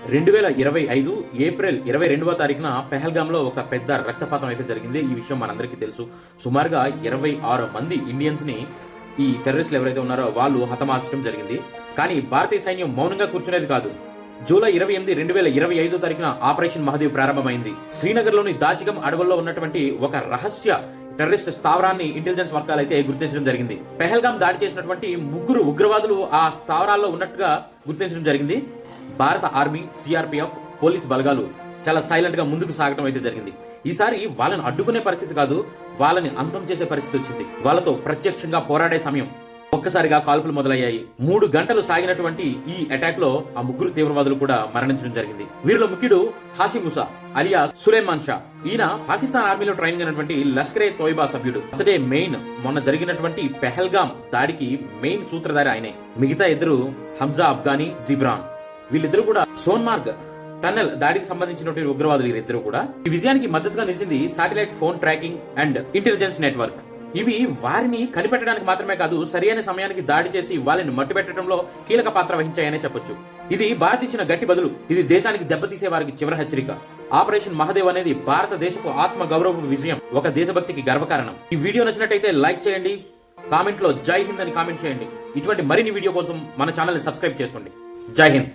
2025 April 22వ తారీఖున పెహల్గాంలో ఒక పెద్ద రక్తపాతం అయితే జరిగింది. ఈ విషయం మనందరికీ తెలుసు. సుమారుగా 26 మంది ఇండియన్స్ ని ఈ టెర్రరిస్టులు ఎవరైతే ఉన్నారో వాళ్ళు హతమార్చడం జరిగింది. కానీ భారతీయ సైన్యం మౌనంగా కూర్చునేది కాదు. జూలై 28, 2025 తారీఖున ఆపరేషన్ మహదేవ్ ప్రారంభమైంది. శ్రీనగర్లోని దాచిగం అడవుల్లో ఉన్నటువంటి ఒక రహస్య టెర్రరిస్ట్ స్థావరాన్ని ఇంటెలిజెన్స్ వర్గాలు అయితే గుర్తించడం జరిగింది. పెహల్గాం దాడి చేసినటువంటి 3 ఉగ్రవాదులు ఆ స్థావరాల్లో ఉన్నట్టుగా గుర్తించడం జరిగింది. భారత ఆర్మీ, సిఆర్పిఎఫ్, పోలీస్ బలగాలు చాలా సైలెంట్ గా ముందుకు సాగడం అయితే జరిగింది. ఈసారి వాళ్ళని అడ్డుకునే పరిస్థితి కాదు, వాళ్ళని అంతం చేసే పరిస్థితి వచ్చింది. వాళ్ళతో ప్రత్యక్షంగా పోరాడే సమయం. ఒక్కసారిగా కాల్పులు మొదలయ్యాయి. 3 గంటలు సాగినటువంటి ఈ అటాక్ లో ఆ 3 తీవ్రవాదులు కూడా మరణించడం జరిగింది. వీరిలో ముఖ్యుడు హాసిమ్ ముసా అలియా సులేమాన్ షా. ఈయన పాకిస్తాన్ ఆర్మీలో ట్రైనింగ్ అయినటువంటి లష్కరే తోయిబా సభ్యుడు. అతడే మెయిన్ మొన్న జరిగినటువంటి పెహల్గాం దాడికి మెయిన్ సూత్రధారి ఆయనే. మిగతా ఇద్దరు హంజా అఫ్ఘానీ, జిబ్రాన్. వీళ్ళిద్దరు కూడా సోన్మార్గ్ టన్నెల్ దాడికి సంబంధించినటువంటి ఉగ్రవాదులు. వీరిద్దరు కూడా ఈ విజయానికి మద్దతుగా నిలిచింది satellite phone tracking and intelligence network. ఇవి వారిని కనిపెట్టడానికి మాత్రమే కాదు, సరైన సమయానికి దాడి చేసి వాళ్ళని మట్టుబెట్టడంలో కీలక పాత్ర వహించాయనే చెప్పొచ్చు. ఇది భారత్ ఇచ్చిన గట్టి బదులు. ఇది దేశానికి దెబ్బతీసే వారికి చివరి హెచ్చరిక. ఆపరేషన్ మహదేవ్ అనేది భారతదేశపు ఆత్మ గౌరవ విజయం, ఒక దేశభక్తికి గర్వకారణం. ఈ వీడియో నచ్చినట్టయితే లైక్ చేయండి, కామెంట్ లో జై హింద్ అని కామెంట్ చేయండి. ఇటువంటి మరిన్ని వీడియో కోసం మన ఛానల్ ని సబ్స్క్రైబ్ చేసుకోండి. జై హింద్.